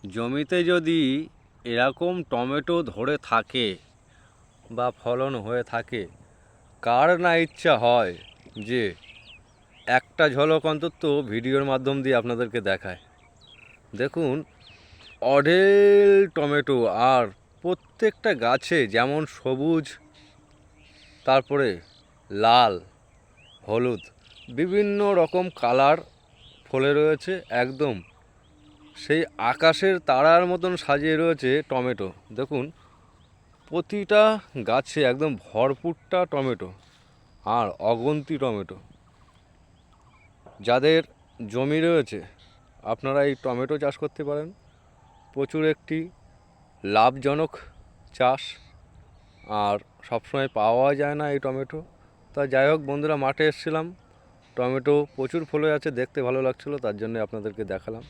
জমিতে যদি এরকম টমেটো ধরে থাকে বা ফলন হয়ে থাকে, কার না ইচ্ছা হয় যে একটা ঝলক অন্তত ভিডিওর মাধ্যম দিয়ে আপনাদেরকে দেখায়। দেখুন, অঢেল টমেটো, আর প্রত্যেকটা গাছে যেমন সবুজ, তারপরে লাল, হলুদ, বিভিন্ন রকম কালার ফলে রয়েছে। একদম সেই আকাশের তারার মতন সাজিয়ে রয়েছে টমেটো। দেখুন, প্রতিটা গাছে একদম ভরপুরটা টমেটো, আর অগুন্তি টমেটো। যাদের জমি রয়েছে, আপনারা এই টমেটো চাষ করতে পারেন। প্রচুর একটি লাভজনক চাষ, আর সবসময় পাওয়া যায় না এই টমেটো। তা যাই হোক বন্ধুরা, মাঠে এসেছিলাম, টমেটো প্রচুর ফলে আছে, দেখতে ভালো লাগছিলো, তার জন্য আপনাদেরকে দেখালাম।